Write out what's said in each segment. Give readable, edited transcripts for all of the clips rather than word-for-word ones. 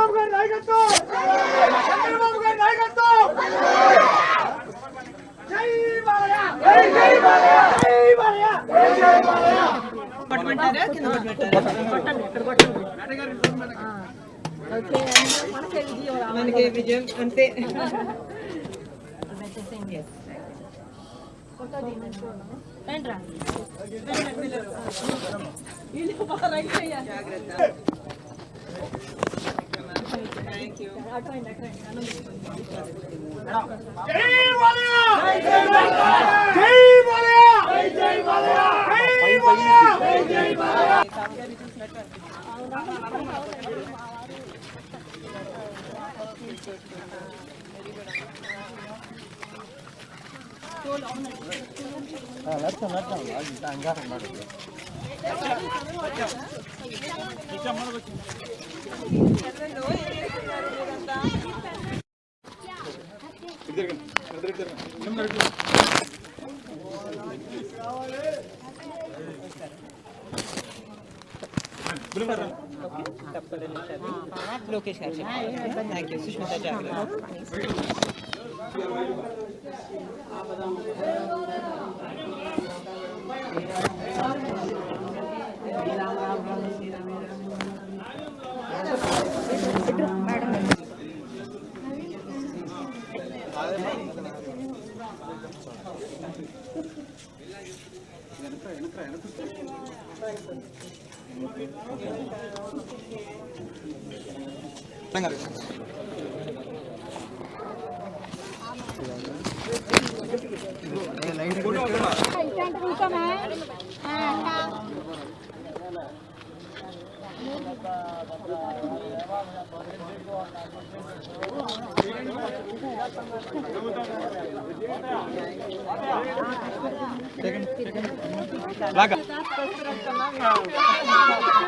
చంద్రబాబు గారి నాయకత్వం, చంద్రబాబు గారి నాయకత్వం. జై బాలయ్య, జై జై బాలయ్య, జై బాలయ్య, జై జై బాలయ్య. పట్టుకుంటారా కింద పట్టుకుంటారా ఓకే మనకే విజయం అంతే ఏంట్రా థ్యాంక్ యూ జై బాలయ్య, జై బాలయ్య, జై బాలయ్య, జై బాలయ్య, జై జై బాలయ్య. లోకేష్ గారు థ్యాంక్ యూ సుష్మిత జాగ్రత్త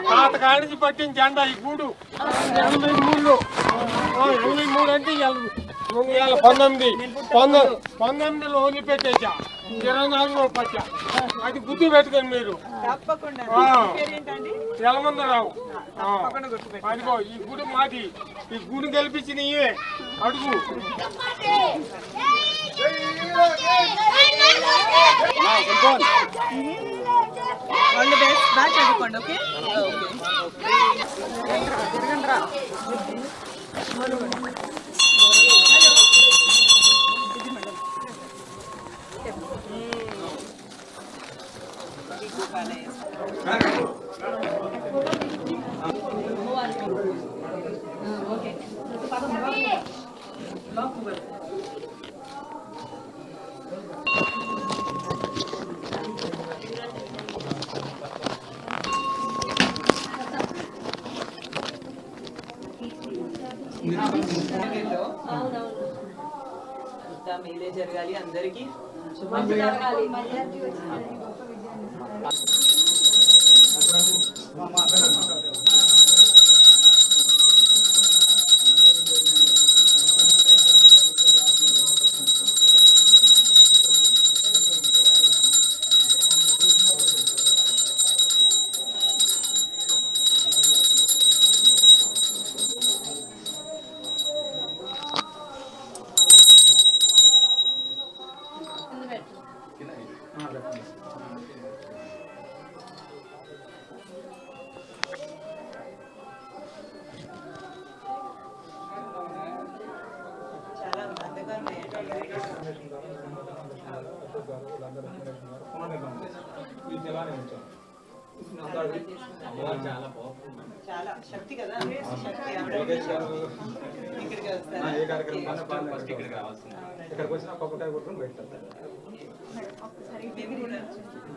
పాతకాడి నుంచి పట్టిన జెండా ఈ గూడు 83లో 83 అంటే 19లో వదిలిపెట్టేసా 24లో పట్టా. అది గుర్తు పెట్టుకోండి మీరు. ఎలమందరావు అదిగో ఈ గుడి మాది. ఈ గుడి గెలిపించిన అడుగు ఆల్ ది బెస్ట్ బాగా చదువుకోండి ఓకే మేలే జరగాలి అందరికి చాలా శక్తి కదా ఇక్కడికి వచ్చిన కొబ్బరికాయ కొట్టుకుని బయటకు మేము కూడా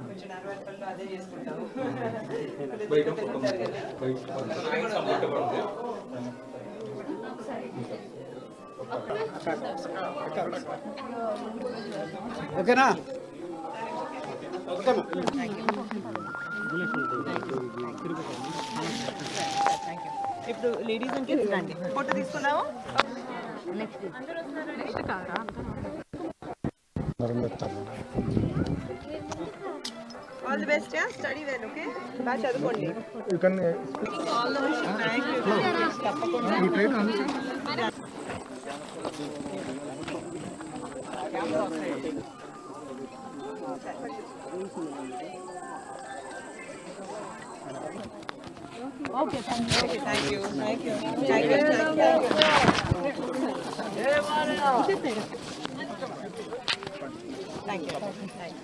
కొంచెం నార్మల్ అదే చేసుకుంటాము ఓకేనా? ఇప్పుడు లేడీస్ అంటే రండి ఫోటో తీసుకున్నాము all the best. Study well. Okay, బాగా చదువుకోండి. All the best. థాంక్యూ. తప్పకుండా. Okay, thank you. Thank you. Thank you. Thank you. Thank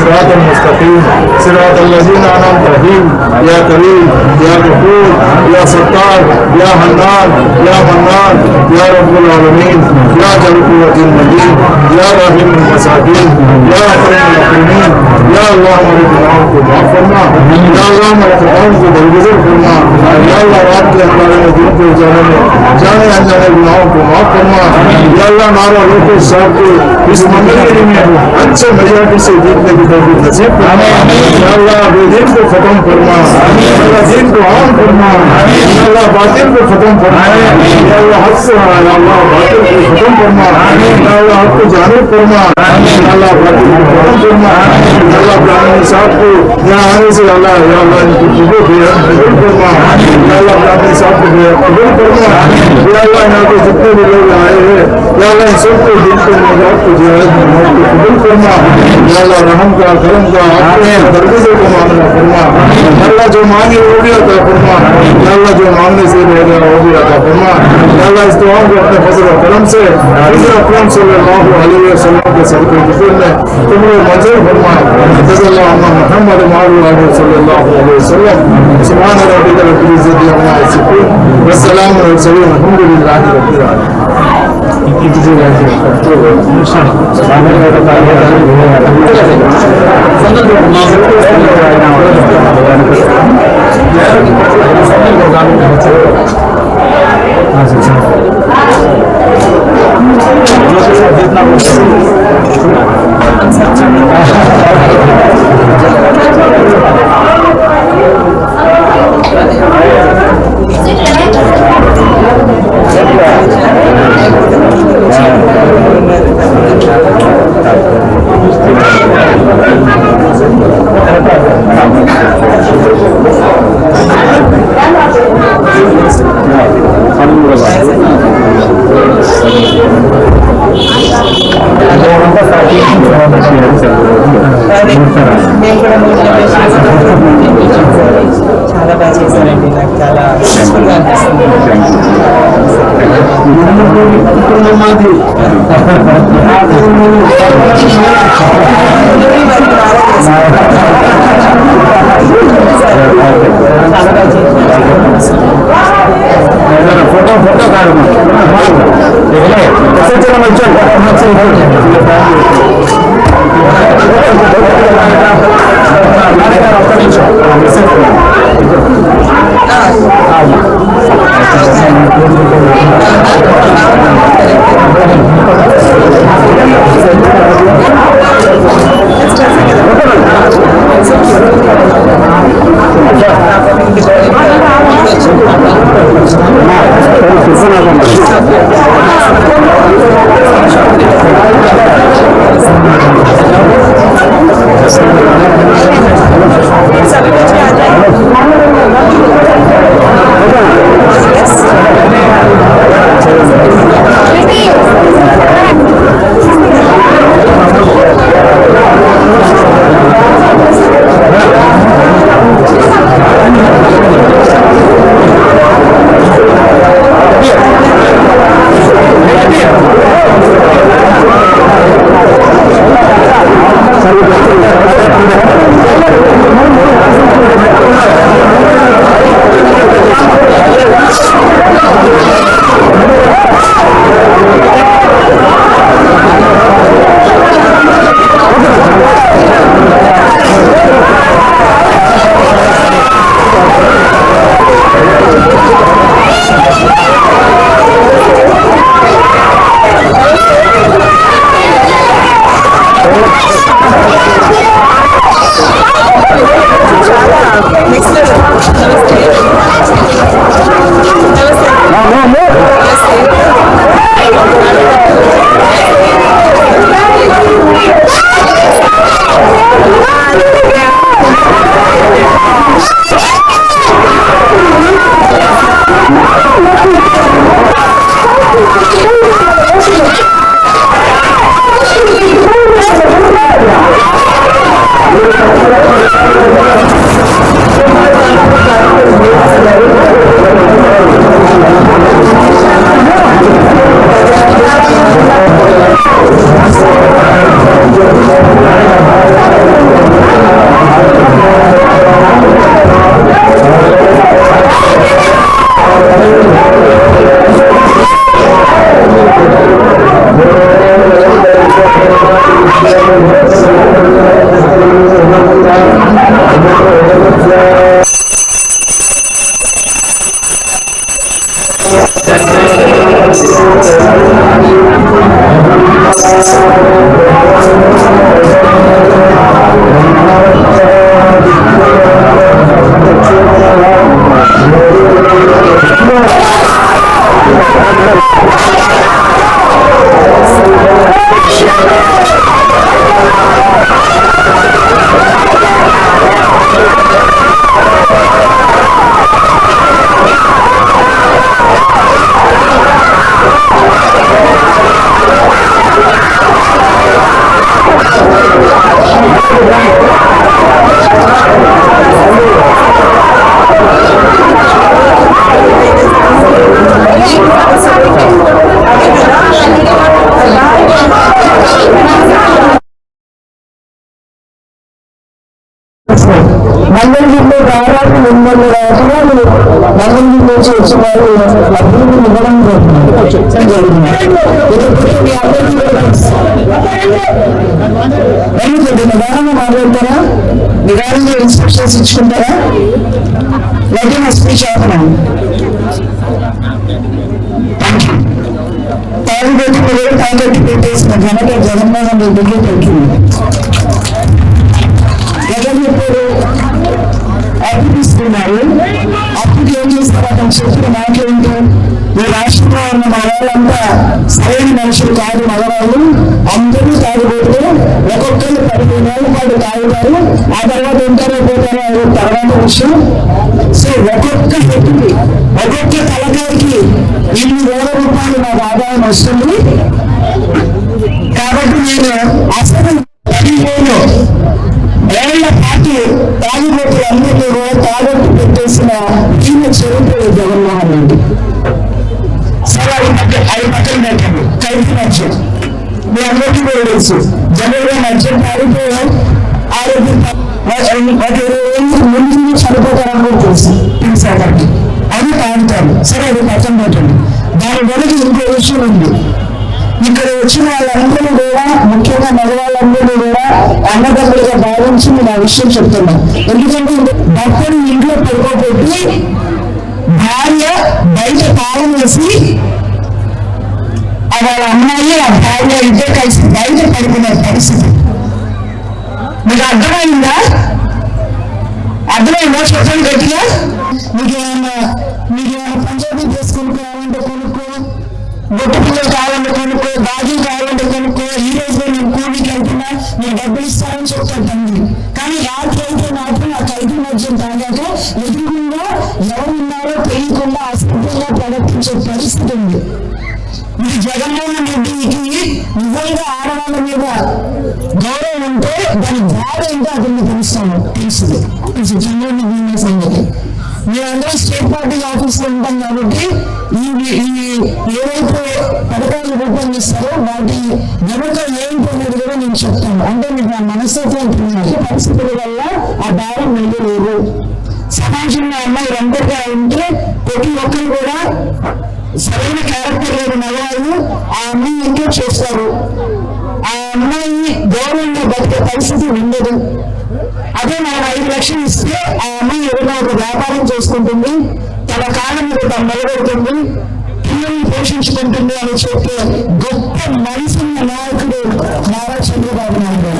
صراط المستقيم صراط الذين أنعمت रहीम या करीम या गफूर या सत्तार या हन्नान या मन्नान या रब्बुल आलमीन या जल कुव्वतिल मतीन या रहीम मसाकीन या अकरम अकरमीन या अल्लाह हमारे गुनाहों को माफ फरमा, या अल्लाह हमारे खताओं को दरगुजर फरमा, या अल्लाह रात के अंधेरे में दिन के उजाले में जाने अनजाने गुनाहों को माफ फरमा, या अल्लाह नारा लोको साहब को इस मंदिर में अच्छे मेजॉरिटी से जीतने की तौफीक नसीब फरमा, या अल्लाह बेदीन को खत्म फरमा, या अल्लाह दीन को आम फरमा, या अल्लाह बातिल को खत्म फरमा, या अल्लाह हक से या अल्लाह बातिल को खत्म फरमा, या अल्लाह हक को जानिब फरमा, या अल्लाह बातिल को खत्म फरमा, या अल्लाह ब्राह्मण साहब को यहाँ आने से अल्लाह या अल्लाह इनको कबूल फरमा, या अल्लाह ब्राह्मण साहब को कबूल फरमा, या अल्लाह यहाँ के जितने भी लोग आए हैं या अल्लाह इन सबको दिन को मौत को जिहाद में मौत को कबूल फरमा, या अल्लाह रहम का करम का अपने दरवाजे को मांगना फरमा, अल्लाह जो मांगे वो भी अता फरमा, या अल्लाह जो मांगने से रह गया वो भी अता फरमा, या अल्लाह इस दुआ को अपने फजल और करम से अकरम सल्लल्लाहु अलैहि वसल्लम के सदक़े ज़िक्र में तुम लोग मंजूर फरमा, मुहम्मद सल्लल्लाहु अलैहि वसल्लम सुभान रब्बिक रब्बिल इज्जति अम्मा यसिफून व सलामुन अलल मुरसलीन अल्हम्दुलिल्लाहि रब्बिल आलमीन। చాలా బాగా చేశారండి, నాకు చాలా సంతోషంగా అనిపిస్తుంది. फोटो फोटो మంగళగిరిలో దాదాపు 200 ఎకరాలు మంగళగిరి నుంచి వచ్చిన వాళ్ళు అభివృద్ధి ఇవ్వడం నిదానంగా మాట్లాడతారా? నిదానంగా ఇన్స్ట్రక్షన్స్ ఇచ్చుకుంటారా? లేకపోతే నా స్పీచ్ ఆపనా? తాగుబోతు కూడా తాగట్టు పెట్టేసిన ఘనత జగన్మోహన్ రెడ్డికి పెట్టింది. జగన్ ఇప్పుడు అప్పు తీసుకున్నారు. అప్పుకి ఏం చేస్తారు? అతను చెప్పిన మాటేంటో, ఈ రాష్ట్రంలో ఉన్న మా వాళ్ళంతా సరైన మనుషులు కాదు, మగవాళ్ళు అందరూ తాగుబోతే ఒక్కొక్కరు 15 ఏళ్ల పాటు తాగుతారు. ఆ తర్వాత ఉంటారో పోతారో అది తర్వాత విషయం. సో ఒక్కొక్క వ్యక్తికి ఒక్కొక్క తలకాయకి 2,000 రూపాయలు నాకు ఆదాయం వస్తుంది. కాబట్టి నేను అసలు 15 ఏళ్ల పాటు తాగుబోతులందరినీ కూడా తాగట్టు పెట్టేసిన ఈయన చరిత్ర జగన్మోహన్ రెడ్డి. సరే అది పక్కన పెట్టండి. ఖైదీ మద్యం మీ అందరికీ కూడా తెలుసు. జనవరి మద్యం తాగితే ఆరోగ్యం 20 ఏళ్ళు ముందు చనిపోతారని కూడా తెలుసు. కాబట్టి అది తాగుతారు. సరే అది పక్కన పెట్టండి. దాని వెనక ఇంకో విషయం ఉంది. ఇక్కడ వచ్చిన వాళ్ళందరూ కూడా, ముఖ్యంగా మగవాళ్ళందరూ కూడా అన్నదమ్ములుగా భావించి నేను ఆ విషయం చెప్తున్నాను. ఎందుకంటే భర్తను ఇంట్లో పడుకోబెట్టి భార్య బయట తాళం వేసి వాళ్ళ అమ్మాయి ఆ భార్య ఇద్దరు కలిసి బయట పడుకునే పరిస్థితి మీకు అర్థమైందా? అర్థమైందా? చెప్పండి గట్టిగా. మీకేమైనా పంజాబీ డ్రెస్ కొనుక్కోవాలంటే కొనుక్కో, బొట్టు పిల్లలు కావాలంటే కొనుక్కో, బాజీ కావాలంటే కొనుక్కో. ఈ రోజు నేను కూలికి వెళ్తున్నా, నేను డబ్బులు ఇస్తానని చెప్తాను తండ్రి. కానీ రాత్రి అయితే మాత్రం ఆ ఖైదీ మద్యం తాగాక ఎదురుకుండా ఎవరున్నారో తెలియకుండా అసభ్యంగా ప్రవర్తించే పరిస్థితి ఉంది. ఇది జగన్మోహన్ రెడ్డికి నిజంగా ఆడవాళ్ళ మీద గౌరవం ఉంటే దాని బాధ ఏంటో అతన్ని తెలుస్తుంది. జగన్మోహన్ సంగతి మేమందరం స్టేట్ పార్టీ ఆఫీస్లో ఉంటాం కాబట్టి ఏవైతే పథకాలు రూపొందిస్తారో వాటి వెనుక ఏంటో అనేది కూడా నేను చెప్తాను. అంటే మీకు నా మనస్తత్వం పరిస్థితుల వల్ల ఆ భావం వెళ్ళలేదు. సమాజంలో అమ్మాయి ఒంటరిగా ఉంటే ప్రతి ఒక్కరు కూడా సరైన క్యారెక్టర్ లేని మగవాళ్ళు ఆ అమ్మాయి ఎంకరేజ్ చేస్తారు. ఆ అమ్మాయి గౌరవంగా బతికే పరిస్థితి ఉండదు. అదే మనం 5 లక్షలు ఇస్తే ఆ అమ్మాయి ఏదైనా ఒక వ్యాపారం చేసుకుంటుంది, తన కాళ్ళ మీద తను నిలబెడుతుంది, పిల్లల్ని పోషించుకుంటుంది అని చెప్పే గొప్ప మనసున్న నాయకుడు నారా చంద్రబాబు నాయుడు.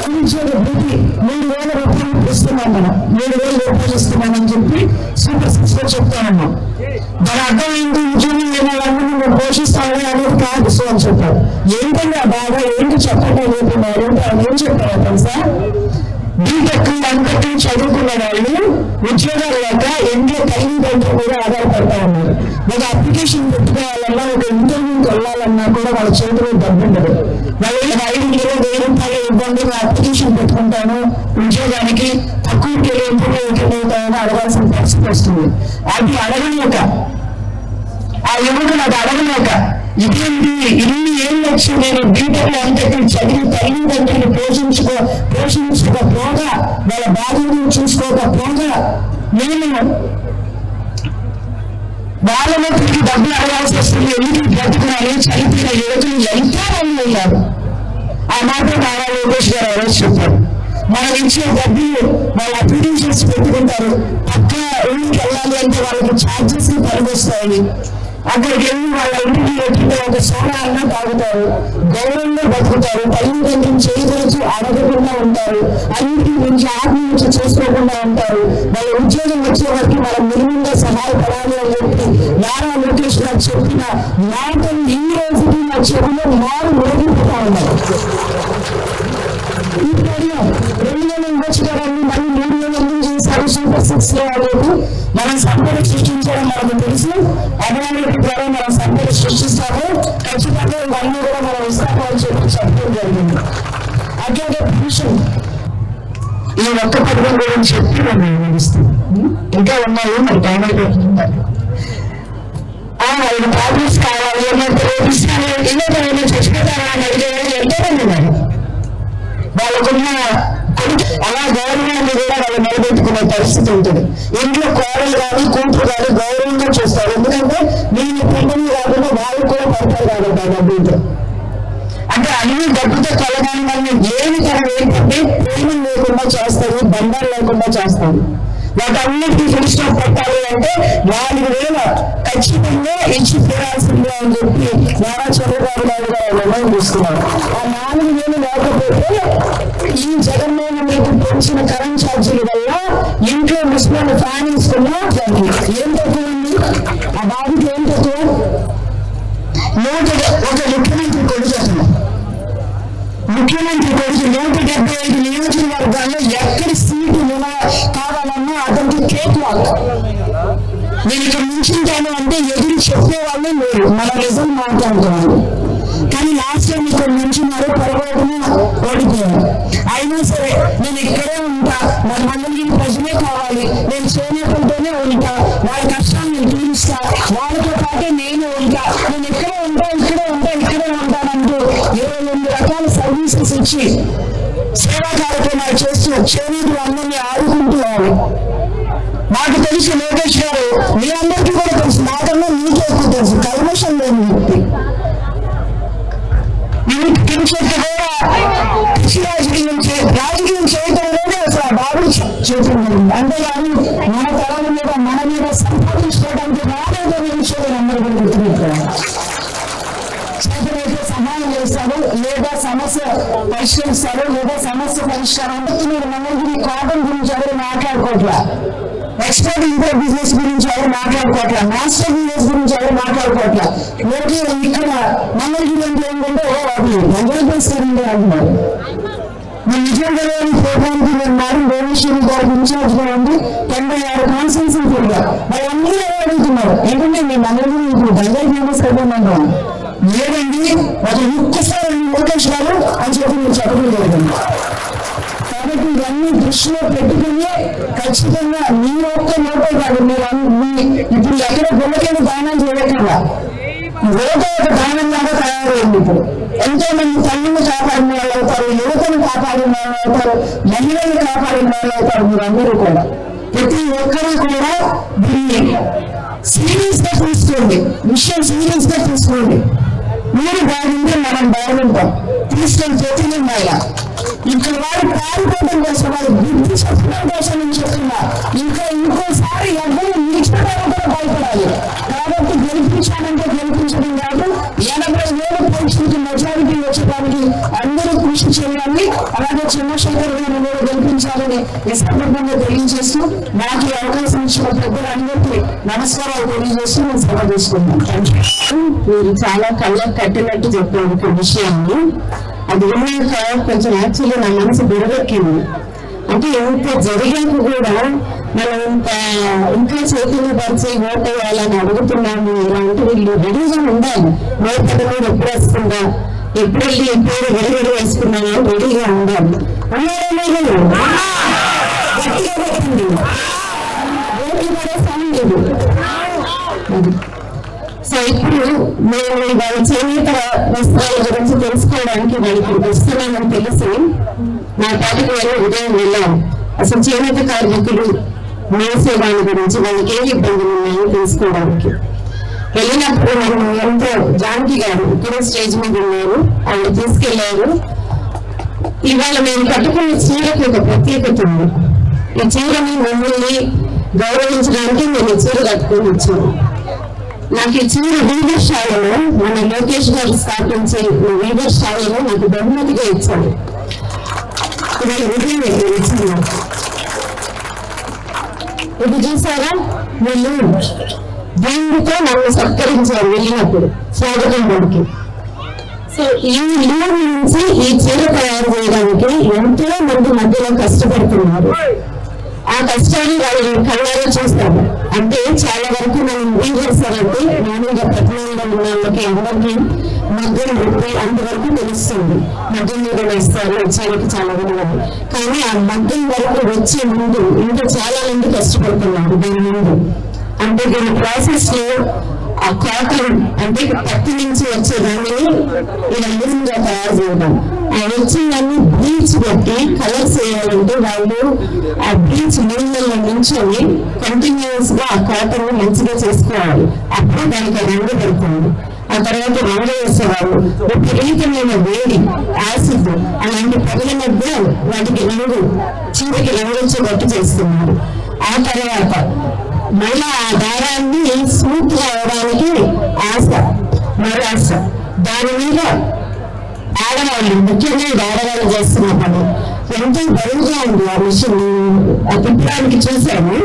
3,000 రూపాయలు ఇస్తున్నాం, మనం 3,000 రూపాయలు ఇస్తున్నామని చెప్పి సూపర్ సిక్స్ లో చెప్తామన్నాం. దాని అర్థం ఏంటి? ఉద్యోగం ఏమోళ్ళందరినీ మేము పోషిస్తామని అనేది కాదు. సో అని చెప్పారు. ఏంటంటే ఆ బాగా ఏంటి చెప్పండి లేకున్నారు అంటే ఆయన ఏం చెప్పారో తెలుసా? బీటెక్ అంతటి చదువుకున్న వాళ్ళు ఉద్యోగాలు లేక ఎంతో తల్లిదండ్రులు కూడా ఆధారపడతా ఉన్నారు. ఒక అప్లికేషన్ పెట్టుకోవాలన్నా, ఒక ఇంటర్వ్యూకి వెళ్ళాలన్నా కూడా వాళ్ళ చేతిలో డబ్బు ఉండదు. వాళ్ళు 5,000 రూపాయలు ఇవ్వండి, అప్లికేషన్ పెట్టుకుంటాను ఉద్యోగానికి, తక్కువకి ఇంటర్వ్యూ అవుతామని అడగాల్సిన పరిస్థితి వస్తుంది. అది అడగలేక ఆ యువకుడు అది అడగలేక ఇదేంటి ఇన్ని ఏళ్ళు వచ్చి నేను బీటెక్ అంతటి చదివి తల్లిదండ్రులు పోషించకపోగా వాళ్ళ బాధ్యతను చూసుకోకపోగా నేను వాళ్ళలో తిరిగి డబ్బులు అడగాల్సి వస్తుంది. ఎందుకు బ్రతుకున్నాను? చనిపోయిన యువకులు ఎంతో మంది ఉన్నారు. ఆ మాట నారా లోకేష్ గారు ఎవరో చెప్పారు. మనం ఇచ్చే డబ్బులు వాళ్ళ అప్లికేషన్స్ పెట్టుకుంటారు. పక్క ఊరికి వెళ్ళాలి అంటే వాళ్ళకి ఛార్జెస్ పనికొస్తాయి. అక్కడికి వెళ్ళి వాళ్ళ ఇంటికి ఎట్టితే ఒక సోడా అన్నా తాగుతారు, గౌరవంగా బతుకుతారు, తల్లిదండ్రులు చేయవచ్చు అడగకుండా ఉంటారు, అన్నింటి గురించి ఆత్మహత్య చేసుకోకుండా ఉంటారు. వాళ్ళ ఉద్యోగం వచ్చే వరకు మనం మినిమంగా సహాయపడాలి అని చెప్పి నారా లోకేష్ గారు చెప్పిన మాటలు ఈ రోజుకి నా చెవిలో మారు మోగిపోతా ఉన్నారు. ఇప్పుడు 2000 ఇవ్వచ్చు కదండి, మళ్ళీ 3000 చేశారు సూపర్ 6 లో అనేది. మనం సంపద సృష్టించడం మనకు తెలుసు. అభివృద్ధి ద్వారా మనం సంపద సృష్టిస్తాము. ఖచ్చితంగా ఇవన్నీ కూడా మనం ఇస్తాము అని చెప్పి చెప్పడం జరిగింది. అట్లాగే పెన్షన్ ఈ ఒక్క పథకం గురించి చెప్పి మనం వివరిస్తాం. ఇంకా ఉన్నాయి, మరి టైం అయిపోతుంది. ఇది ప్రాబ్లమ్స్ కావాలి ఏమంటే రేపిస్తాను ఏదో చచ్చిపోతారా అని అడిగేవాళ్ళు ఎంతోమంది ఉన్నారు. వాళ్ళకున్న అలా గౌరవాన్ని కూడా వాళ్ళు నిలబెట్టుకునే పరిస్థితి ఉంటుంది. ఇంట్లో కోడలు కానీ కూతురు కానీ గౌరవంగా చూస్తారు. ఎందుకంటే నేను పిల్లలు కాకుండా వాళ్ళు కూడా పడతారు కాబట్టి ఆ డబ్బులతో. అంటే అన్ని డబ్బుతో కలగాలి మనం ఏమి తరం ఏంటంటే ప్రేమ లేకుండా చేస్తారు, బంధాలు లేకుండా చేస్తారు. వాటన్నిటికీ ఫుల్ స్టాప్ పెట్టాలి అంటే 4000 ఖచ్చితంగా ఇచ్చి తీరాల్సిందే అని చెప్పి నారా చంద్రబాబు నాయుడు గారు నిర్ణయం తీసుకున్నారు. ఆ 4000 లేకపోతే ఈ జగన్మోహన్ రెడ్డి పెంచిన కరెంట్ ఛార్జీల వల్ల ఇంట్లో ముస్లింలు ఫ్యాన్ వేసుకున్నా ఏం తక్కువ ఉంది, ఆ బాబుకి ఏం తక్కువ. ఒక ముఖ్యమంత్రి కొడుకు ముఖ్యమంత్రి కొడుకు 175 నియోజకవర్గాల్లో ఎక్కడి సీటు కావాలన్నా అతనికి కేక్ వాక్. నేను ఇక్కడ నుంచుంటాను అంటే ఎదురు చెప్పేవాళ్ళు లేరు, మన నిజం మాట్లాడుతున్నాను. కానీ లాస్ట్ టైం ఇక్కడ నుంచున్నారు, పొరపాటున ఓడిపోయారు. అయినా సరే నేను ఇక్కడే ఉంటా, మన మండలికి ప్రజలే కావాలి, నేను చేనేతలతోనే ఉంటా, వాళ్ళ కష్టాలు నేను తీరుస్తా, వాళ్ళతో పాటే నేను ఉంటా, నేను ఇక్కడే ఉంటానంటూ 28 రకాల సర్వీసెస్ ఇచ్చి సేవా కార్యక్రమాలు చేస్తూ చేనేతలు అందరినీ ఆదుకుంటున్నారు. నాకు తెలుసు లోకేష్ గారు, మీ అందరికీ కూడా తెలుసు, నాకన్నా మీకే ఎక్కువ తెలుసు, కల్మషం లేని వ్యక్తి. కూడా రాజకీయం చేయటంలోనే అసలు ఆ బాబు చేయటం జరిగింది. అంతేగాని మన తరం మీద మన మీద సంపాదించుకోవడానికి రాలేదని విషయం అందరూ కూడా గుర్తుపెట్టారు. చేతులైతే సహాయం చేస్తారు, లేదా సమస్య పరిష్కరిస్తారు, లేదా సమస్య పరిష్కారం. మీరు మంగళగిరి కాటన్ గురించి ఎవరు మాట్లాడుకోవట్లా, ఎక్స్పోర్ట్ ఇంపోర్ట్ బిజినెస్ గురించి ఎవరు మాట్లాడుకోవట్లా, మాస్టర్ బిజినెస్ గురించి ఎవరు మాట్లాడుకోవట్లా. ఓకే ఇక్కడ మంగళగిరి అంటే ఏంటంటే గంజాయిస్తారండి అంటున్నారు. నేను నిజంగా ప్రోగ్రామ్ కి నేను మేడం భువనేశ్వరి గారి ఇన్ఛార్జ్ గా ఉంది, 86 కాన్స్టిట్యూన్సీ కూడా మరి అందరూ అడుగుతున్నారు ఏంటంటే మేము మంగళగిరి ఇప్పుడు గంజాయి ఫేమస్ అయిపోయినాను లేదండి, అది ఒక్కసారి లోకేష్ గారు అని చెప్పి మీరు చెప్పడం జరిగింది. కాబట్టి ఇవన్నీ దృష్టిలో పెట్టుకుని ఖచ్చితంగా మీ ఒక్క నోటే కాదు, మీరు ఇప్పుడు ఎక్కడ గుళ్ళకైనా దానం చేయకుండా యువత ఒక దానంలాగా తయారైంది. ఇప్పుడు ఎంతో మంది తల్లిని కాపాడిన వాళ్ళు అవుతారు, యువతను కాపాడిన వాళ్ళు అవుతారు, మహిళలను కాపాడిన వాళ్ళు అవుతారు. మీరు అందరూ కూడా ప్రతి ఒక్కరూ కూడా దీన్ని సీరియస్ గా తీసుకోండి, విషయం సీరియస్ గా తీసుకోండి. మీరు బాగుంటే మనం బాగుంటాం. తీసుకొని ప్రతి మహిళ ఇక్కడ వారు పారిపోవడం కోసం, వారు బుద్ధి చెప్పడం కోసం నేను చెప్తున్నా. ఇంకోసారి ఎవరు నిలిచిపోవడం కూడా భయపడాలి. కాబట్టి గెలిపించాలంటే గెలిపించడం కాదు, 80,000 పోస్టులకి మెజారిటీ వచ్చేదానికి అందరూ కృషి చేయాలి. అలాగే చంద్రశేఖర్ గారిని కూడా గెలిపించాలని ఈ సందర్భంగా తెలియజేస్తూ నాకు ఈ అవకాశం ఇచ్చిన పెద్దలందరికీ నమస్కారాలు తెలియజేస్తూ నేను సభ తీసుకున్నాను. మీరు చాలా కళ్ళకు కట్టినట్టు చెప్పారు ఒక విషయాన్ని. అది విన్నాక కొంచెం యాక్చువల్లీ నా మనసు బెరగెక్కింది. అంటే ఇంత జరిగాక కూడా మనం ఇంకా చైతన్యపరిచి ఓట్ వేయాలని అడుగుతున్నాము. ఇలాంటి వీళ్ళు రెడీగా ఉండాలి. ఓటు మీద ఎప్పుడు వేసుకుందా, ఎప్పుడు వెళ్ళి ఎప్పుడు విడివిడి వేసుకున్నామో రెడీగా ఉండాలి. గట్టిగా పెట్టండి, ఓట్లు పడే సమయం లేదు. సో ఇప్పుడు మేము వాళ్ళ చేనేత వస్త్రాల గురించి తెలుసుకోవడానికి వాళ్ళకి వస్తున్నామని తెలిసి నా పాటికి వెళ్ళి ఉదయం వెళ్ళాం. అసలు చేనేత కార్మికులు నేసే దాని గురించి వాళ్ళకి ఏ ఇబ్బందులు ఉన్నాయో తెలుసుకోవడానికి వెళ్ళినప్పుడు మనం ఎంతో జానకి గారు ఇక్కడ స్టేజ్ మీద ఉన్నారు, ఆవిడ తీసుకెళ్లారు. ఇవాళ మేము కట్టుకున్న చీరకు ఒక ప్రత్యేకత ఉంది. ఈ చీరని మమ్మల్ని గౌరవించడానికి మేము ఈ చీర కట్టుకొని వచ్చాము. నాకు ఈ చీర వీవర్శాలలో మన లోకేష్ గారు స్థాపించే వీవర్శాలలో నాకు బహుమతిగా ఇచ్చాడు. ఇవాళ ఉదయం ఇచ్చింది. ఇది చూసారా, వీళ్ళు దేవుడితో నన్ను సత్కరించారు వెళ్ళినప్పుడు స్వాగతం పడికి. సో ఈ ఊరు నుంచి ఈ చీర తయారు చేయడానికి ఎంతో మంది మధ్యలో కష్టపడుతున్నారు. ఆ కష్టాన్ని వాళ్ళు కళ్ళారా చూస్తారు. అంటే చాలా వరకు మనం ఏం చేస్తారంటే మామూలుగా పట్టణంలో ఉన్న వాళ్ళకి అందరికీ మగ్గం వృత్తి అంతవరకు తెలుస్తుంది. మగ్గం మీద వేస్తారు చీరకి చాలా విలువలు. కానీ ఆ మగ్గం వరకు వచ్చే ముందు ఇంకా చాలా మంది కష్టపడుతున్నారు దీని ముందు. అంటే దీని ప్రాసెస్ లో ఆ కాటన్ అంటే పత్తి నుంచి వచ్చేదాన్ని ఇలా లూజ్గా తయారు చేయడం, ఆ వచ్చేదాన్ని బ్లీచ్ పెట్టి కలర్స్ వేయాలంటే వాళ్ళు ఆ బ్లీచ్ నీళ్ళల్లో నుంచొని కంటిన్యూస్ గా ఆ కాటన్ మంచిగా చేసుకోవాలి. అప్పుడు దానికి రంగు పడుతుంది. ఆ తర్వాత రంగు వేసేవాళ్ళు విపరీతమైన వేడి, యాసిడ్ అలాంటి పనుల మధ్య వాటికి రంగు చీరకి రంగు వచ్చేటట్టు చేస్తున్నారు. ఆ తర్వాత మళ్ళీ ఆ దారాన్ని స్మూత్ గా అవడానికి మరో ఆశ. దాని మీద ఆడవాళ్ళు ముఖ్యంగా ఆడవాళ్ళు చేస్తున్న పని ఎంతో బరువుగా ఉంది. ఆ మిషన్ ఆ తిప్పడానికి చూసాము.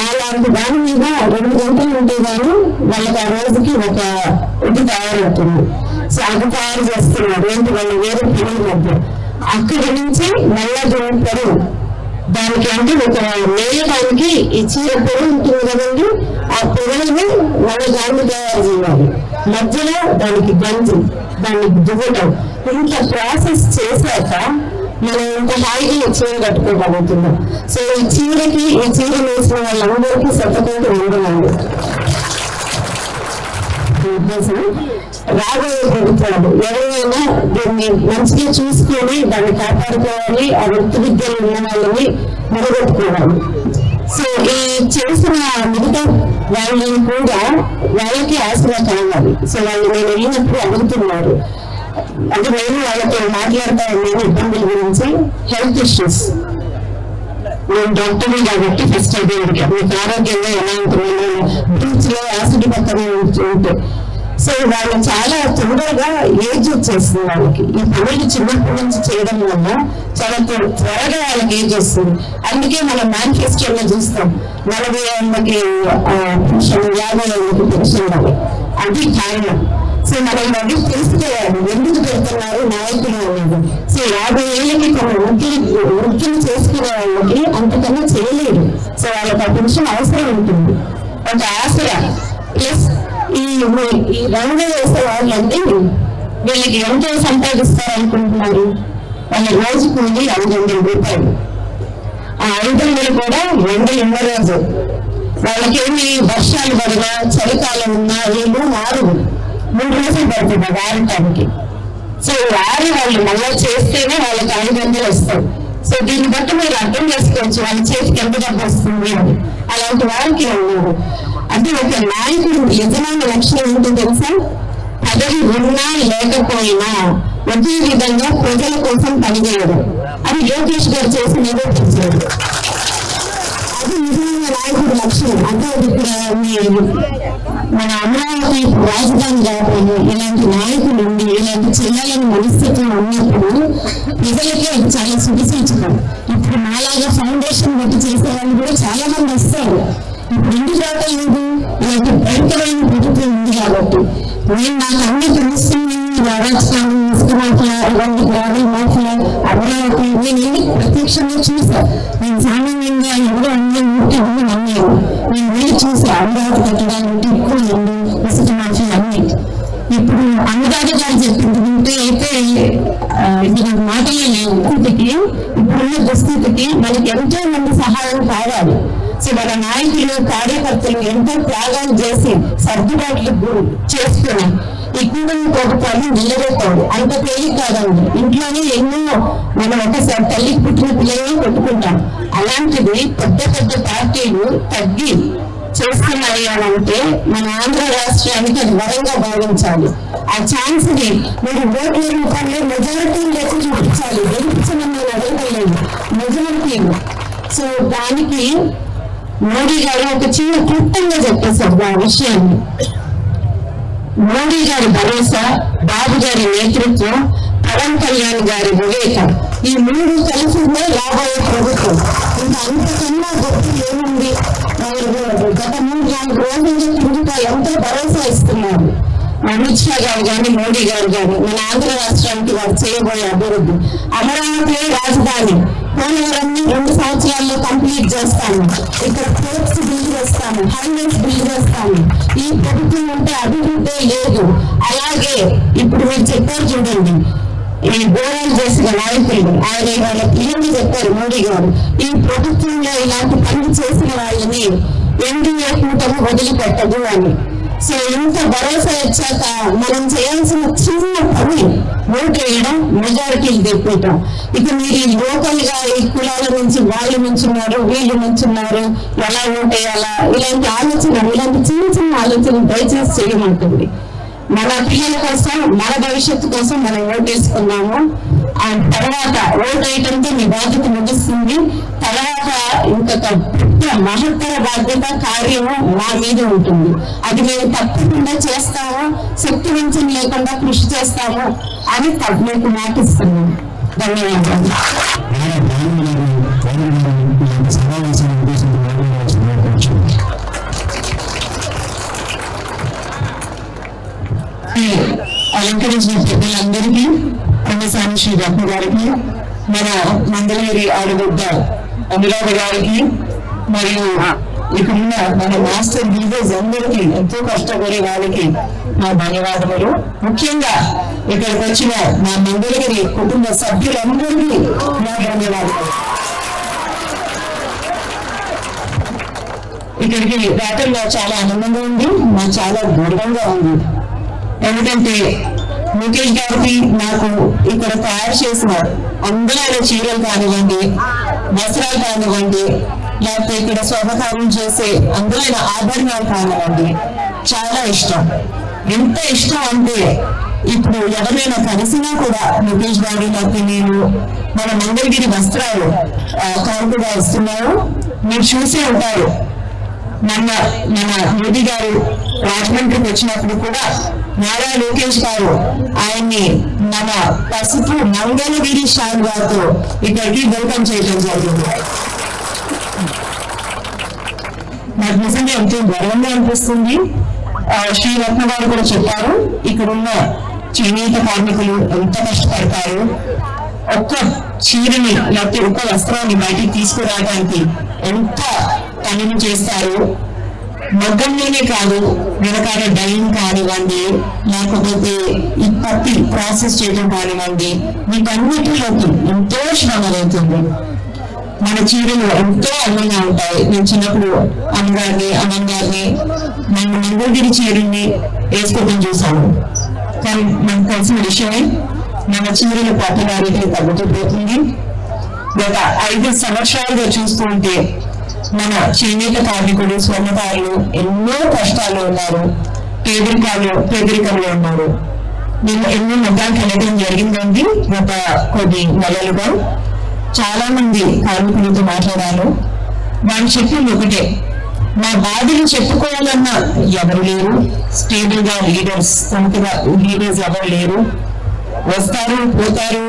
అలాంటి దాని మీద 2 గంటలు ఉంటే గానీ వాళ్ళకి ఆ రోజుకి ఒక ఇది తయారవుతుంది. సో అది తయారు చేస్తున్నారు. ఏంటి వాళ్ళు వేరే పనుల మధ్య. అక్కడి నుంచి మళ్ళా పొడవు దానికి అంటే ఒక నేయడానికి ఈ చీర పొడవు ఉంటుంది కదండి. ఆ పొడవుని వాళ్ళ దాన్ని తయారు చేయాలి. మధ్యలో దానికి గంజి, దానికి దువ్వటం, ఇంత ప్రాసెస్ చేశాక మనం ఇంత హాయిగా చీర కట్టుకోగలుగుతున్నాం. సో ఈ చీరకి ఈ చీర వేసిన వాళ్ళందరికీ శతకోటి వందనాలు. రాబోయే ప్రభుత్వాలు ఎవరైనా దీన్ని మంచిగా చూసుకొని దాన్ని కాపాడుకోవాలి. ఆ వృత్తి విద్యలు ఉన్న వాళ్ళని నిలబెట్టుకోవాలి. సో ఈ చేసిన మిగతా వాళ్ళని కూడా వాళ్ళకి ఆసరా కావాలి. సో వాళ్ళు నేను వెళ్ళినప్పుడు అడుగుతున్నారు. అంటే నేను వాళ్ళతో మాట్లాడుతూ ఉన్నాను ఇబ్బందుల గురించి. హెల్త్ ఇష్యూస్ నేను డాక్టర్ని కాబట్టి ఫస్ట్ అదే మీకు ఆరోగ్యంగా ఎలా ఉంటున్నాను, బ్రీచ్ లో యాసిడ్ పక్కన ఉంటే. సో వాళ్ళు చాలా తొందరగా ఏజ్ వచ్చేస్తుంది వాళ్ళకి. ఈ పనులు చిన్నప్పటి నుంచి చేయడం వల్ల చాలా త్వరగా వాళ్ళకి ఏజ్ వస్తుంది. అందుకే మనం మేనిఫెస్టోలో చూస్తాం 40 ఏళ్ళకి పెన్షన్, 50 ఏళ్ళకి పెన్షన్ అని. అది కారణం. సో మనం అది తెలుసుకోవాలి ఎందుకు పెడుతున్నారు నాయకులు అనేది. సో 50 ఏళ్ళకి కొన్ని వృత్తులు చేసుకునే వాళ్ళకి అంతకన్నా చేయలేరు. సో వాళ్ళకి ఆ పెన్షన్ అవసరం ఉంటుంది. ఒక ఆసరా ప్లస్ ఈ రంగు వేసే వాళ్ళంటే వీళ్ళకి ఎంతో సంపాదిస్తారు అనుకుంటున్నారు. వాళ్ళ రోజు కూలి 500 రూపాయలు. ఆ 500 కూడా ఎండలు ఉన్న రోజు. వాళ్ళకేమి వర్షాలు పడినా చలికాలం ఉన్నా వీళ్ళు 3 రోజులు పడుతుంది ఆడటానికి. సో ఆరి వాళ్ళు మళ్ళా చేస్తేనే వాళ్ళకి 500 వస్తాయి. సో దీన్ని బట్టి మీరు అర్థం చేసుకోవచ్చు వాళ్ళ చేతికి ఎంత డబ్బు వస్తుంది అని. అలాంటి వారికి ఉన్నారు. అంటే ఒక నాయకుడు యజమాని లక్ష్యం ఏంటో తెలుసా? పదవి ఉన్నా లేకపోయినా ఒకే విధంగా ప్రజల కోసం పనిచేయడం. అది లోకేష్ గారు చేసి నిరూపించారు. అది నిజమైన నాయకుడి లక్ష్యం. అంటే ఇక్కడ మన అమరావతి రాజధాని కాబట్టి ఇలాంటి నాయకులు ఉండి ఇలాంటి చేయాలని మనస్తత్వం ఉన్నప్పుడు ప్రజలకే చాలా శుభసూచకం. ఇప్పుడు మాలాగా ఫౌండేషన్ బట్టి చేసే వాళ్ళు కూడా చాలా మంది వస్తారు. ఇప్పుడు ఎందుకు రావట్లేదు? ఇలాంటి భయంకరమైన ప్రభుత్వం ఉంది కాబట్టి. నేను నాకు అన్ని తెలుస్తుంది. రాజస్థాన్ ఇసుక మాఫియా, ఇవన్నీ గ్రావెల్ మాఫియా, అమరావతి నేను ఎన్ని ప్రత్యక్షంగా చూసా. నేను సామాన్యంగా ఎవరో అన్నీ ఉంటే నమ్మాను. నేను వెళ్ళి చూసా అమరావతి కట్టడానికి ఎక్కువ ఇసుక మాఫియా అన్ని. ఇప్పుడు అన్నదాత గారు చెప్పింది వింటే అయితే ఇది మాటలే లేవు. ఇప్పుడున్న దుస్థితికి మనకి ఎంతో మంది సహాయం కావాలి. సో మన నాయకులు కార్యకర్తలు ఎంతో త్యాగాలు చేసి సర్దుబాట్లు చేసుకుని ఈ కూటమి ప్రభుత్వాన్ని నిలబెట్టాడు. అంత తేలిక కాదండి. ఇంట్లోనే ఎన్నో మనం ఒకసారి తల్లికి పుట్టిన పిల్లల్ని కొట్టుకుంటాం. అలాంటిది పెద్ద పెద్ద పార్టీలు తగ్గి చేస్తున్నాయి అని అంటే మన ఆంధ్ర రాష్ట్రానికి అది వరంగా భావించాలి. ఆ ఛాన్స్ ని మీరు ఓట్ల రూపంలో మెజారిటీ లెక్క చూపించాలి. గెలిపించమని నేను అడగలేదు, మెజారిటీ. సో దానికి మోడీ గారు ఒక చిన్న క్లుప్తంగా చెప్పేశారు ఆ విషయాన్ని. మోడీ గారి భరోసా, బాబు గారి నేతృత్వం, పవన్ కళ్యాణ్ గారి వివేకం, ఈ మూడు కలిసిందే రాబోయే ప్రభుత్వం. ఇంకా అంతకన్నా గొప్ప ఏముంది? గత 3-4 రోజుల కిందట ఎంతో భరోసా ఇస్తున్నారు అమిత్ షా గారు కానీ మోడీ గారు కానీ మన ఆంధ్ర రాష్ట్రానికి వారు చేయబోయే అభివృద్ధి. అమరావతి రాజధాని, పోలవరం 2 సంవత్సరాల్లో కంప్లీట్ చేస్తాము, ఇక్కడ పోర్ట్స్ బిల్డ్ చేస్తాము, హైవేస్ బిల్డ్ చేస్తాము. ఈ ప్రభుత్వం ఉంటే అభివృద్ధి లేదు. అలాగే ఇప్పుడు మీరు చెప్పారు చూడండి, ఈ ఘోరాలు చేసిన నాయకులు ఆయన వాళ్ళ పిల్లలు చెప్పారు మోడీ గారు, ఈ ప్రభుత్వంలో ఇలాంటి పనులు చేసిన వాళ్ళని ఎన్డీఏ కూటమి వదిలిపెట్టదు అని. సో ఇంత భరోసా ఇచ్చాక మనం చేయాల్సిన చిన్న పని ఓట్లేయడం, మెజారిటీలు తెప్పటం. ఇక మీరు లోకల్ గా ఈ కులాల నుంచి వాళ్ళు నుంచున్నారు, వీళ్ళు నుంచున్నారు, ఎలా ఓటేయాలా, ఇలాంటి ఆలోచన, ఇలాంటి చిన్న ఆలోచన దయచేసి చేయమంటుంది. మన పిల్లల కోసం, మన భవిష్యత్తు కోసం మనం ఓటేసుకున్నాము. ఆ తర్వాత ఓటు వేయడంతో మీ బాధ్యత ముగిస్తుంది. తర్వాత ఇంకొక పెద్ద మహత్తర బాధ్యత, కార్యము మా మీద ఉంటుంది. అది మేము తప్పకుండా చేస్తాము, శక్తి వంచన లేకుండా కృషి చేస్తాము అని మీకు మాటిస్తున్నాము. ధన్యవాదాలు. అలంకరించిన పెద్దలందరికీ, అన్నసాని శ్రీ రత్న గారికి, మన మంగళగిరి ఆడబిడ్డ అనురాధ గారికి, మరియు ఇక్కడున్న మన మాస్టర్ బిల్డర్స్ అందరికీ, ఎంతో కష్టపడే వాళ్ళకి నా ధన్యవాదములు. ముఖ్యంగా ఇక్కడికి వచ్చిన మా మంగళగిరి కుటుంబ సభ్యులందరికీ నా ధన్యవాదాలు. ఇక్కడికి రావడంలో చాలా ఆనందంగా ఉంది, నాకు చాలా గౌరవంగా ఉంది. ఎందుకంటే ముఖేష్ గారికి నాకు ఇక్కడ తయారు చేసిన అందమైన చీరలు కానివ్వండి, వస్త్రాలు కానివ్వండి, లేకపోతే ఇక్కడ శోభకార్యం చేసే అందమైన ఆభరణాలు కానివ్వండి, చాలా ఇష్టం. ఎంత ఇష్టం అంటే ఇప్పుడు ఎవరైనా కలిసినా కూడా ముఖేష్ గారు, లేకపోతే నేను మన మంగళగిరి వస్త్రాలు కానుకగా ఇస్తున్నారు. మీరు చూసే ఉంటారు, మన మోదీ గారు రాజమండ్రికి వచ్చినప్పుడు కూడా నారా లోకేష్ గారు ఆయన్ని మన పసుపు మంగళగిరి షాన్ గారితో ఇక్కడికి వెల్కమ్ చేయడం జరిగింది. నాకు నిజంగా ఎంతో గర్వంగా అనిపిస్తుంది. శ్రీ రత్న గారు కూడా చెప్పారు, ఇక్కడున్న చేనేత కార్మికులు ఎంత కష్టపడతారు, ఒక్క చీరని లేకపోతే ఒక్క వస్త్రాన్ని బయటికి తీసుకురావడానికి ఎంత పనిని చేస్తారు. మగ్గంలోనే కాదు, వెనకాల డైయింగ్ కానివ్వండి, లేకపోతే ఈ పత్తి ప్రాసెస్ చేయడం కానివ్వండి, వీటన్నిటిలోకి ఎంతో శ్రమ అవుతుంది. మన చీరలు ఎంతో అందంగా ఉంటాయి. నేను చిన్నప్పుడు అమ్మగారిని మన మంగళగిరి చీరల్ని వేసుకోవడం చూసాను. కానీ మనకు తెలిసిన విషయమే, మన చీరల పాపులారిటీ తగ్గుతూ పోతుంది. గత 5 సంవత్సరాలుగా చూస్తూ ఉంటే మన చేనేత కార్మికులు, స్వర్ణకారులు ఎన్నో కష్టాలు ఉన్నారు, పేదరికంలో ఉన్నారు. నేను ఎన్నో మగ్గాలకు వెళ్ళడం జరిగిందండి. గత కొద్ది నెలలుగా చాలా మంది కార్మికులతో మాట్లాడాను. వాళ్ళు చెప్పింది ఒకటే, మా బాధలు చెప్పుకోవాలన్నా ఎవరు లేరు, స్టేబుల్ గా లీడర్స్, సొంతగా లీడర్స్ ఎవరు లేరు. వస్తారు పోతారు,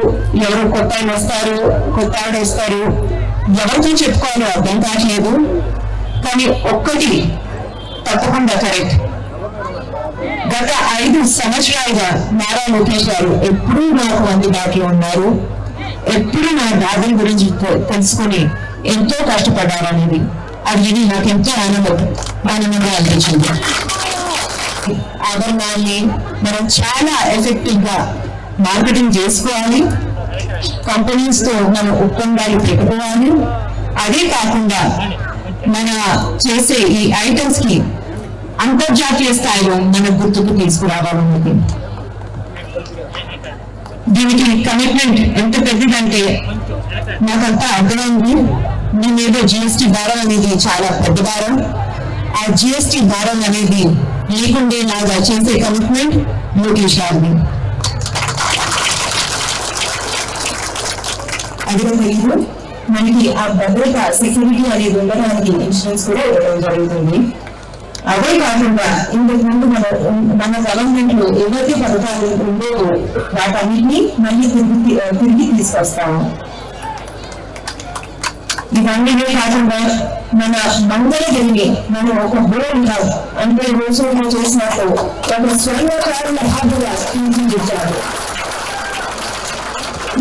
ఎవరు కొత్త ఆయన వస్తారు, కొత్త ఆవిడ వస్తారు, ఎవరితో చెప్పుకోవాలో అర్థం కావట్లేదు. కానీ ఒక్కటి తప్పకుండా కరెక్ట్, గత 5 సంవత్సరాలుగా నారా లోకేష్ గారు ఎప్పుడూ నాకు అందుబాటులో ఉన్నారు. ఎప్పుడు నా బాధల గురించి తెలుసుకుని ఎంతో కష్టపడ్డారనేది అది విని నాకు ఎంతో ఆనందంగా అనిపించింది. ఆభరణాన్ని మనం చాలా ఎఫెక్టివ్ గా మార్కెటింగ్ చేసుకోవాలి, కంపెనీస్ తో మన ఒప్పందాలు పెట్టుకోవాలి. అదే కాకుండా మన చేసే ఈ ఐటమ్స్ కి అంతర్జాతీయ స్థాయిలో మన గుర్తుకు తీసుకురావాలన్నది. దీనికి కమిట్మెంట్ ఎంత పెద్దదంటే నాకంతా అర్థమైంది. దీని మీద GST భారం అనేది చాలా పెద్ద భారం. ఆ జిఎస్టీ భారం అనేది లేకుండేలాగా చేసే కమిట్మెంట్ లోకేష్ గారిది. అదేవిధంగా మనకి ఆ భద్రత సెక్యూరిటీ అనేది ఉండడానికి ఇన్సూరెన్స్ కూడా ఇవ్వడం జరుగుతుంది. అదే కాకుండా ఇంతకు ముందు మన గవర్నమెంట్ లో ఎవరికి పథకాలు ఉండేవో వాటన్నిటినీ మళ్ళీ తిరిగి తీసుకొస్తాము. ఇవన్నీ కాకుండా మన మంగళగిరిని మనం ఒక బోర్డు అంటే రోజుల్లో చేసినట్టు ఒక స్వర్ణకారుల హాబీగా తీర్చిదిద్దారు.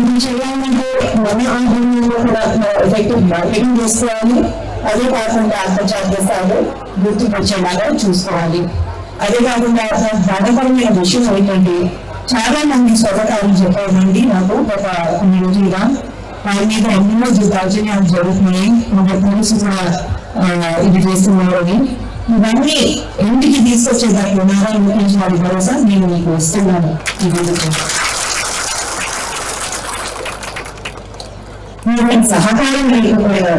ఇది చేయాలంటే మన ఆందోళనలో కూడా ఎఫెక్టివ్ మార్కెటింగ్ చేసుకోవాలి. అదే కాకుండా అంతర్జాతీయ స్థాయిలో గుర్తుకు వచ్చేలాగా చూసుకోవాలి. అదే కాకుండా బాధపరమైన విషయం ఏంటంటే చాలా మంది స్వర్ణకారులు చెప్పారండి నాకు ఒక కొన్ని రోజులుగా ఆయన మీద ఎన్నో దౌర్జన్యాలు జరుగుతున్నాయి, పోలీసులు కూడా ఇది చేస్తున్నారని. ఇవన్నీ ఇంటికి తీసుకొచ్చేదానికి నారా లోకేష్ గారి భరోసా నేను మీకు ఇస్తున్నాను. సహకారం లేకపోయినా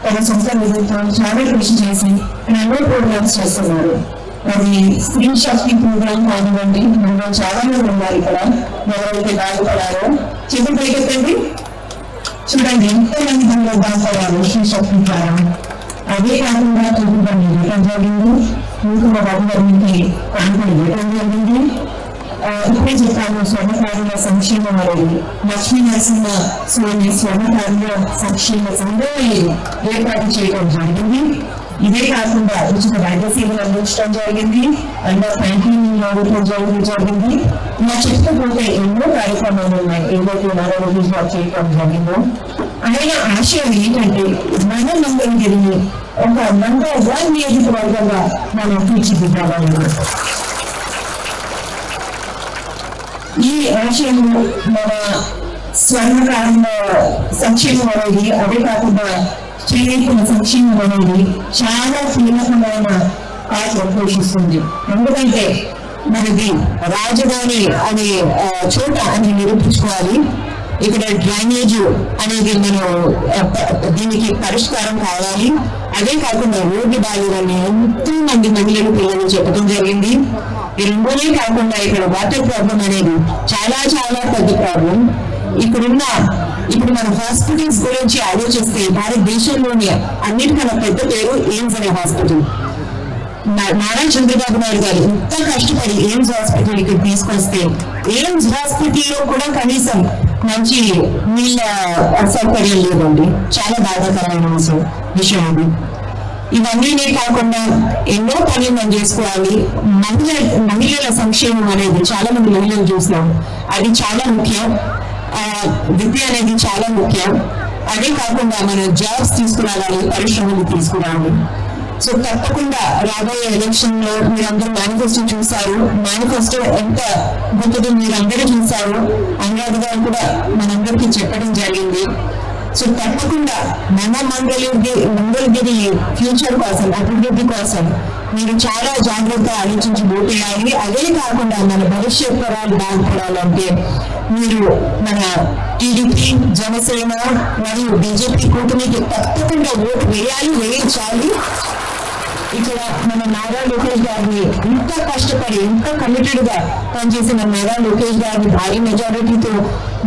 తన సొంత నిధులతో చాలా కృషి చేసి ఎన్నో ప్రోగ్రామ్స్ చేస్తున్నారు. అది స్త్రీ శక్తి ప్రోగ్రామ్ కానివ్వండి, మనలో చాలా మంది ఉన్నారు ఇక్కడ ఎవరైతే బాగుపడారో చేతులు పైకెత్తండి. చూడండి ఎంతో మంది మనలో బాగుపడారు స్త్రీ శక్తి ద్వారా. అదే కాకుండా తూర్పుని ఇవ్వడం జరిగింది, కుంకుమ బాబుగారికి కానుకలు ఇవ్వడం జరిగింది. ఇప్పుడే చెప్పాను స్వర్ణకారుల సంక్షేమం అనేది లక్ష్మీ నరసింహ స్వామి స్వర్ణకారుల సంక్షేమ సంఘాన్ని ఏర్పాటు చేయడం జరిగింది. ఇదే కాకుండా ఉచిత వైద్య సేవలు అందించడం జరిగింది, అండర్ 19 జరిగింది. ఇలా చెప్పుకుంటే ఎన్నో కార్యక్రమాలు ఉన్నాయి ఏదైతే నారా లోకేష్ గారు చేయడం జరిగిందో. ఆయన ఆశయం ఏంటంటే మన మంగళగిరిని ఒక నంబర్ 1 నియోజకవర్గంగా మనం తీర్చిదిద్దామని. ఈ ఆశయంలో మన స్వర్ణకారుల సంక్షేమం అనేది, అదే కాకుండా చేనేతల సంక్షేమం అనేది చాలా కీలకమైన పాత్ర పోషిస్తుంది. ఎందుకంటే మనది రాజధాని అనే చోట అని నిరూపించుకోవాలి. ఇక్కడ డ్రైనేజ్ అనేది మనం దీనికి పరిష్కారం కావాలి. అదే కాకుండా రోడ్డు బాధ్యులని ఎంతో మంది మహిళలు పిల్లలు చెప్పడం జరిగింది. ఈ రెండోనే కాకుండా ఇక్కడ వాటర్ ప్రాబ్లం అనేది చాలా చాలా పెద్ద ప్రాబ్లం. ఇప్పుడు మన హాస్పిటల్స్ గురించి ఆలోచిస్తే భారతదేశంలోనే అన్నిటికన్నా పెద్ద పేరు ఎయిమ్స్ అనే హాస్పిటల్. నారా చంద్రబాబు నాయుడు గారు ఎంత కష్టపడి ఎయిమ్స్ హాస్పిటల్ ఇక్కడ తీసుకొస్తే ఎయిమ్స్ హాస్పిటల్లో కూడా కనీసం మంచి నీళ్ళ సౌకర్యం లేదండి. చాలా బాధాకరమైన విషయం అది. ఇవన్నీ కాకుండా ఎన్నో పనులు మనం చేసుకోవాలి. మహిళల సంక్షేమం అనేది చాలా మంది మహిళలు చూస్తున్నాం, అది చాలా ముఖ్యం. విద్య అనేది చాలా ముఖ్యం. అదే కాకుండా మనం జాబ్స్ తీసుకురావాలి, పరిశ్రమలు తీసుకురావాలి. సో తప్పకుండా రాబోయే ఎలక్షన్ లో మీరందరూ మేనిఫెస్టో చూశారు. మేనిఫెస్టో ఎంత గొప్పదో మీరందరూ చూశారు. అనురాధ గారు కూడా మనందరికీ చెప్పడం జరిగింది. సో తప్పకుండా మన మంగళగిరి ఫ్యూచర్ కోసం, అభివృద్ధి కోసం మీరు చాలా జాగ్రత్త ఆలోచించి ఓటేయాలి. అదే కాకుండా మన భవిష్యత్ తరాలు బాగుపడాలంటే మీరు మన టీడీపీ, జనసేన మరియు బీజేపీ కూటమికి తప్పకుండా ఓటు వేయించాలి. ఇక్కడ మన నారా లోకేష్ గారిని ఇంత కష్టపడి ఇంత కమిటెడ్ గా పనిచేసిన నారా లోకేష్ గారిని భారీ మెజారిటీతో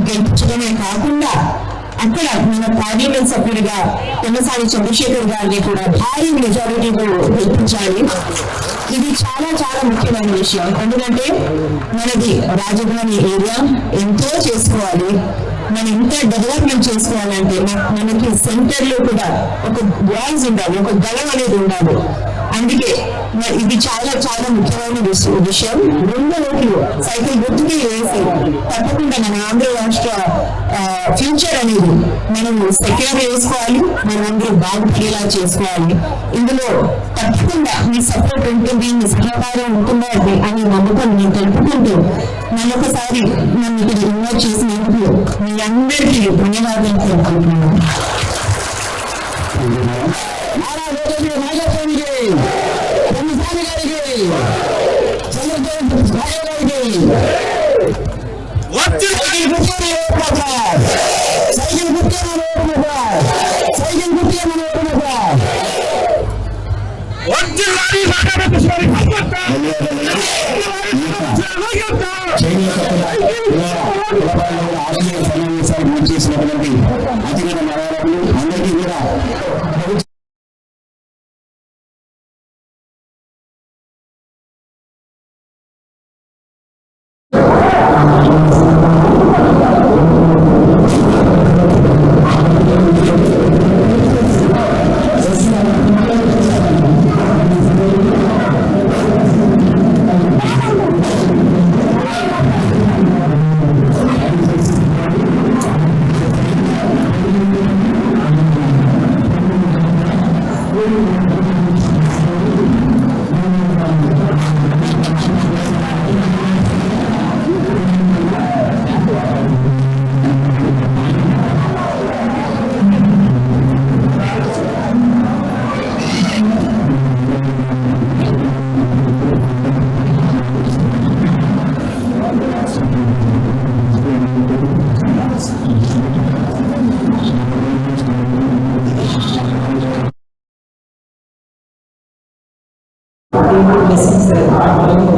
గెలిపించడమే కాకుండా అక్కడ మన పార్లమెంట్ సభ్యుడిగా కొనసాగి చంద్రశేఖర్ గారిని కూడా భారీ మెజారిటీతో గెలిపించాలి. ఇది చాలా చాలా ముఖ్యమైన విషయం. ఎందుకంటే మనది రాజధాని ఏరియా, ఎంతో చేసుకోవాలి. మనం ఇంత డెవలప్మెంట్ చేసుకోవాలంటే మనకి సెంటర్ లో కూడా ఒక వాయిస్ ఉండాలి, ఒక గళం అనేది ఉండాలి. అందుకే ఇది చాలా చాలా ముఖ్యమైన విషయం. 2 ఓట్లు సైకిల్ గుర్తుకి వేసి తప్పకుండా మన ఆంధ్ర రాష్ట్ర ఫ్యూచర్ అనేది మనం సెక్యూర్ చేసుకోవాలి, మనందరూ బాగుపడేలా చేసుకోవాలి. ఇందులో తప్పకుండా మీ సపోర్ట్ ఉంటుంది, మీ సహకారం ఉంటుందండి అని నమ్మకం నేను తెలుపుకుంటూ మరొకసారి నన్ను ఇక్కడ ఇన్వైట్ చేసినందుకు మీ అందరికీ ధన్యవాదాలు తెలుపుకుంటున్నాను. సైకిల్ సమావేశాలు పూర్తి చేసినటువంటి అతిథుల నాయకులు అందరికీ కూడా Blessings.